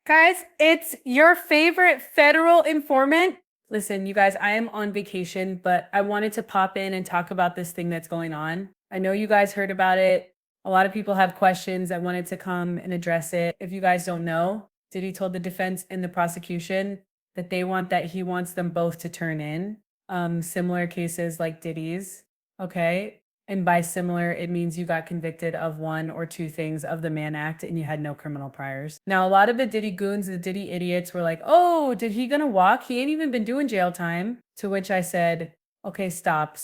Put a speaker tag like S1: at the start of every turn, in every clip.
S1: Guys, it's your favorite federal informant. Listen, you guys, I am on vacation, but I wanted to pop in and talk about this thing that's going on. I know you guys heard about it. A lot of people have questions. I wanted to come and address it. If you guys don't know, Diddy told the defense and the prosecution that he wants them both to turn in similar cases like Diddy's. Okay. And by similar, it means you got convicted of one or two things of the Mann Act and you had no criminal priors. Now, a lot of the Diddy goons, the Diddy idiots were like, oh, did he gonna walk? He ain't even been doing jail time. To which I said, okay, stop.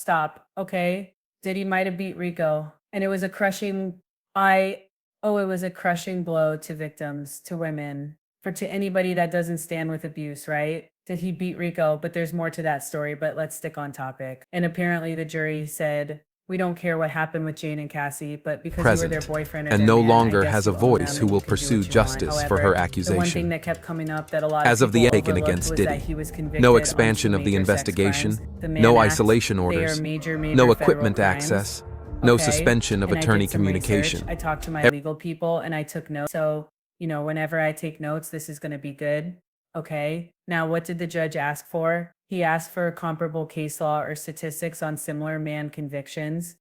S1: Okay. Diddy might have beat Rico. And it was a crushing, it was a crushing blow to victims, to women, to anybody that doesn't stand with abuse, right? Did he beat Rico? But there's more to that story, but let's stick on topic. And apparently the jury said, we don't care what happened with Jane and Cassie, but because you were their boyfriend or
S2: and
S1: their
S2: no
S1: man,
S2: longer
S1: I guess
S2: has a
S1: you own
S2: voice
S1: them
S2: who
S1: and
S2: will
S1: you can do
S2: pursue
S1: what you want.
S2: justice for her
S1: However, the one
S2: accusation.
S1: thing that kept coming up that a lot
S2: As
S1: of
S2: of the
S1: people
S2: egg and
S1: overlooked
S2: against
S1: was that
S2: Diddy,
S1: he was convicted
S2: no
S1: on
S2: expansion
S1: two
S2: of the
S1: major sex
S2: investigation,
S1: crimes, the Mann
S2: no
S1: Act.
S2: isolation
S1: They are
S2: orders,
S1: major
S2: no
S1: federal
S2: equipment
S1: crimes.
S2: access, no
S1: Okay?
S2: suspension of
S1: And I
S2: attorney
S1: did some research.
S2: communication.
S1: I talked to my legal people and I took notes. So, whenever I take notes, this is going to be good. Okay. Now, what did the judge ask for? He asked for comparable case law or statistics on similar Mann convictions.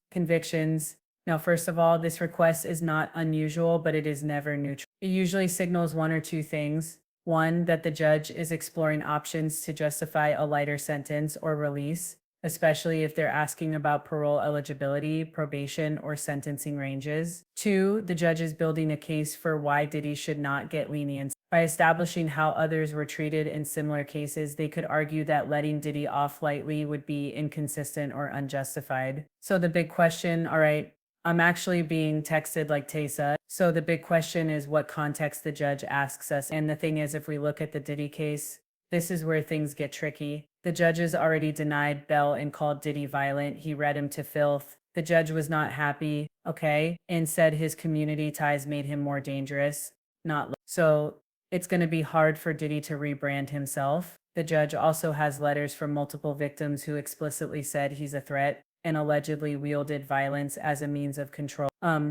S1: Now, first of all, this request is not unusual, but it is never neutral. It usually signals one or two things. One, that the judge is exploring options to justify a lighter sentence or release, especially if they're asking about parole eligibility, probation, or sentencing ranges. Two, the judge is building a case for why Diddy should not get leniency. By establishing how others were treated in similar cases, they could argue that letting Diddy off lightly would be inconsistent or unjustified. So the big question, all right, I'm actually being texted like Tesa. So the big question is what context the judge asks us. And the thing is, if we look at the Diddy case, this is where things get tricky. The judges already denied bail and called Diddy violent. He read him to filth. The judge was not happy, okay, and said his community ties made him more dangerous. So it's going to be hard for Diddy to rebrand himself. The judge also has letters from multiple victims who explicitly said he's a threat and allegedly wielded violence as a means of control.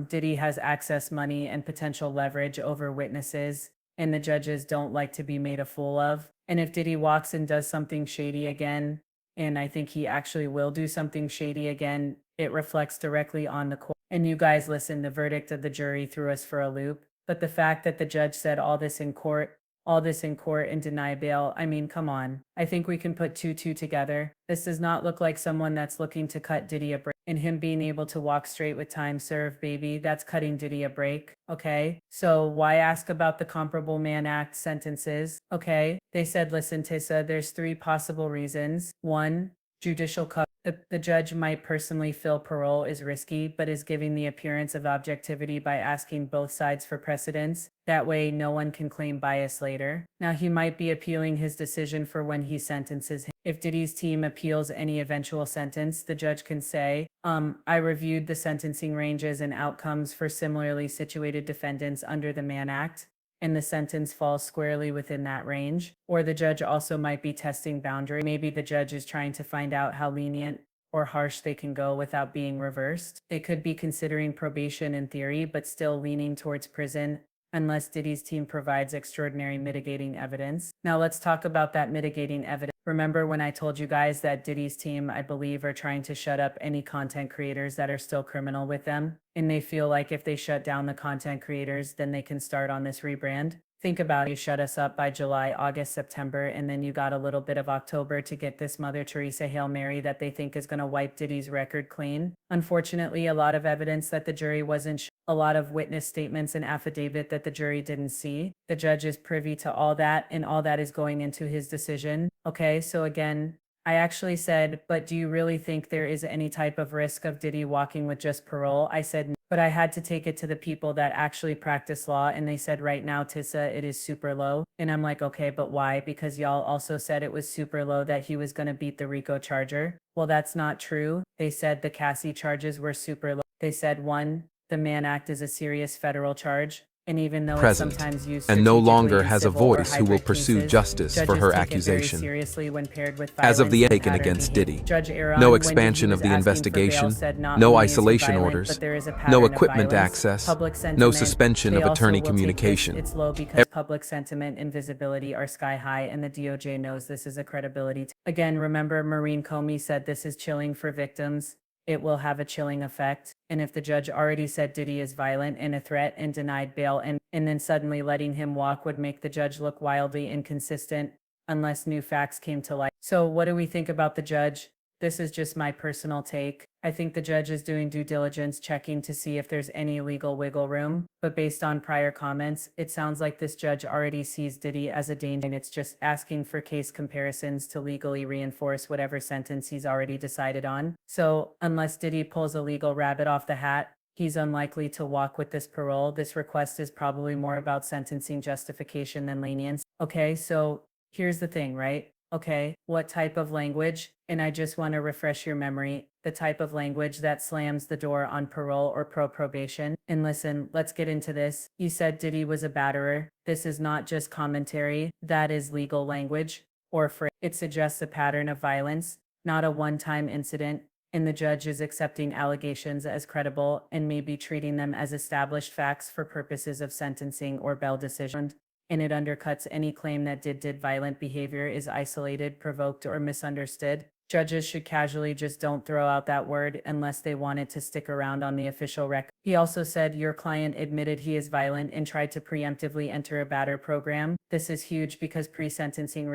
S1: Diddy has access money and potential leverage over witnesses, and the judges don't like to be made a fool of. And if Diddy walks and does something shady again, and I think he actually will do something shady again, it reflects directly on the court. And you guys listen, the verdict of the jury threw us for a loop. But the fact that the judge said all this in court and deny bail, I mean, come on. I think we can put two together. This does not look like someone that's looking to cut Diddy a break. And him being able to walk straight with time served, baby, that's cutting Diddy a break. Okay? So why ask about the comparable Mann Act sentences? Okay? They said, listen, Tissa, there's three possible reasons. One, judicial cover. The judge might personally feel parole is risky, but is giving the appearance of objectivity by asking both sides for precedence. That way, no one can claim bias later. Now, he might be appealing his decision for when he sentences him. If Diddy's team appeals any eventual sentence, the judge can say, I reviewed the sentencing ranges and outcomes for similarly situated defendants under the Mann Act, and the sentence falls squarely within that range. Or the judge also might be testing boundary. Maybe the judge is trying to find out how lenient or harsh they can go without being reversed. They could be considering probation in theory, but still leaning towards prison unless Diddy's team provides extraordinary mitigating evidence. Now let's talk about that mitigating evidence. Remember when I told you guys that Diddy's team, I believe, are trying to shut up any content creators that are still criminal with them? And they feel like if they shut down the content creators, then they can start on this rebrand. Think about it. You shut us up by July, August, September, and then you got a little bit of October to get this Mother Teresa Hail Mary that they think is going to wipe Diddy's record clean. Unfortunately, a lot of evidence that the jury wasn't a lot of witness statements and affidavit that the jury didn't see. The judge is privy to all that, and all that is going into his decision. Okay, so again, I actually said, but do you really think there is any type of risk of Diddy walking with just parole? I said, no. But I had to take it to the people that actually practice law, and they said right now, Tissa, it is super low. And I'm like, okay, but why? Because y'all also said it was super low that he was going to beat the Rico charger. Well, that's not true. They said the Cassie charges were super low. They said, one, the Mann Act is a serious federal charge. And even though it's
S2: present,
S1: sometimes used
S2: and no
S1: strategically
S2: longer
S1: in
S2: has a
S1: civil or
S2: voice who will
S1: hybrid
S2: pursue
S1: cases,
S2: justice for
S1: judges
S2: her
S1: take it very
S2: accusation.
S1: seriously when paired with
S2: As of
S1: violence
S2: the
S1: and
S2: taken
S1: pattern
S2: against
S1: behavior.
S2: Diddy,
S1: Judge Aaron,
S2: no
S1: when Diddy
S2: expansion
S1: was
S2: of the
S1: asking for bail,
S2: investigation,
S1: said not
S2: no
S1: only is he
S2: isolation
S1: violent,
S2: orders,
S1: but there is a
S2: no
S1: pattern of
S2: equipment
S1: violence,
S2: access,
S1: public
S2: no
S1: sentiment.
S2: suspension
S1: They
S2: of
S1: also
S2: attorney
S1: will take this,
S2: communication.
S1: it's low because public sentiment and visibility are sky high, and the DOJ knows this is a credibility. Again, remember Maureen Comey said this is chilling for victims. It will have a chilling effect. And if the judge already said Diddy is violent and a threat and denied bail, and then suddenly letting him walk would make the judge look wildly inconsistent unless new facts came to light. So what do we think about the judge? This is just my personal take. I think the judge is doing due diligence checking to see if there's any legal wiggle room, but based on prior comments, it sounds like this judge already sees Diddy as a danger and it's just asking for case comparisons to legally reinforce whatever sentence he's already decided on. So unless Diddy pulls a legal rabbit off the hat, he's unlikely to walk with this parole. This request is probably more about sentencing justification than lenience. Okay, so here's the thing, right? Okay, what type of language? And I just want to refresh your memory, the type of language that slams the door on parole or probation. And listen, let's get into this. You said Diddy was a batterer. This is not just commentary, that is legal language. Or for it suggests a pattern of violence, not a one-time incident, and the judge is accepting allegations as credible and may be treating them as established facts for purposes of sentencing or bail decision. And it undercuts any claim that did violent behavior is isolated, provoked, or misunderstood. Judges should casually just don't throw out that word unless they want it to stick around on the official record. He also said your client admitted he is violent and tried to preemptively enter a batter program. This is huge because pre-sentencing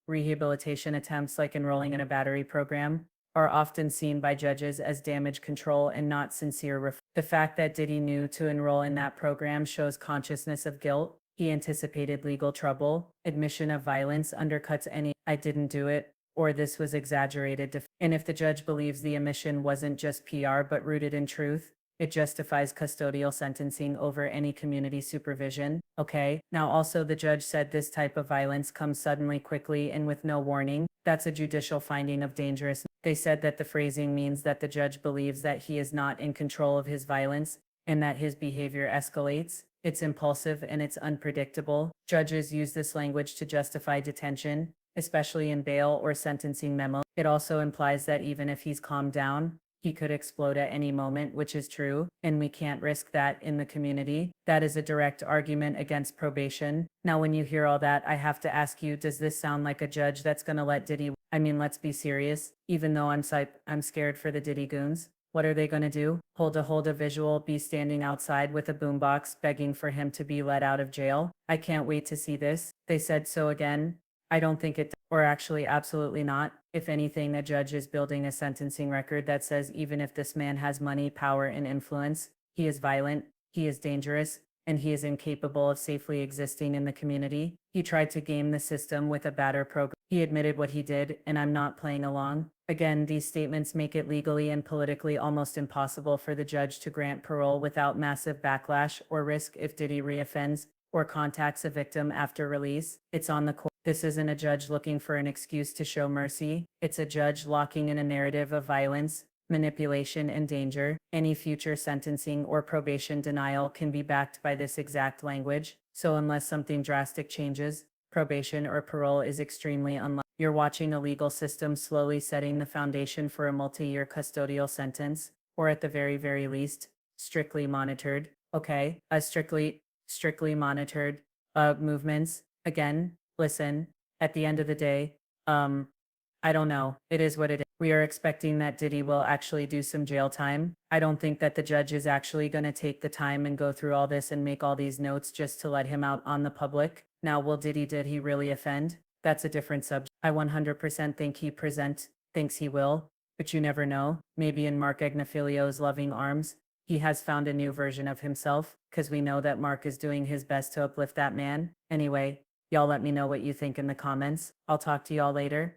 S1: rehabilitation attempts like enrolling in a battery program are often seen by judges as damage control and not sincere. The fact that Diddy knew to enroll in that program shows consciousness of guilt. He anticipated legal trouble. Admission of violence undercuts any "I didn't do it" or "this was exaggerated." And if the judge believes the admission wasn't just PR but rooted in truth, it justifies custodial sentencing over any community supervision. Okay. Now also the judge said this type of violence comes suddenly, quickly, and with no warning. That's a judicial finding of dangerous. They said that the phrasing means that the judge believes that he is not in control of his violence and that his behavior escalates. It's impulsive and it's unpredictable. Judges use this language to justify detention, especially in bail or sentencing memos. It also implies that even if he's calmed down, he could explode at any moment, which is true, and we can't risk that in the community. That is a direct argument against probation. Now, when you hear all that, I have to ask you, does this sound like a judge that's going to let Diddy? I mean, let's be serious. Even though I'm scared for the Diddy goons. What are they going to do? Hold a visual, be standing outside with a boombox begging for him to be let out of jail? I can't wait to see this. They said so again. I don't think it, or actually absolutely not. If anything, the judge is building a sentencing record that says even if this man has money, power, and influence, he is violent, he is dangerous, and he is incapable of safely existing in the community. He tried to game the system with a batter program. He admitted what he did, and I'm not playing along. Again, these statements make it legally and politically almost impossible for the judge to grant parole without massive backlash or risk if Diddy reoffends or contacts a victim after release. It's on the court. This isn't a judge looking for an excuse to show mercy. It's a judge locking in a narrative of violence, manipulation, and danger. Any future sentencing or probation denial can be backed by this exact language. So unless something drastic changes, probation or parole is extremely unlikely. You're watching a legal system slowly setting the foundation for a multi-year custodial sentence, or at the very least, strictly monitored. Okay, strictly monitored movements. Again, listen, at the end of the day, I don't know. It is what it is. We are expecting that Diddy will actually do some jail time. I don't think that the judge is actually going to take the time and go through all this and make all these notes just to let him out on the public. Now, did he really offend? That's a different subject. I 100% think thinks he will, but you never know. Maybe in Mark Agnifilio's loving arms, he has found a new version of himself, because we know that Mark is doing his best to uplift that man. Anyway, y'all let me know what you think in the comments. I'll talk to y'all later.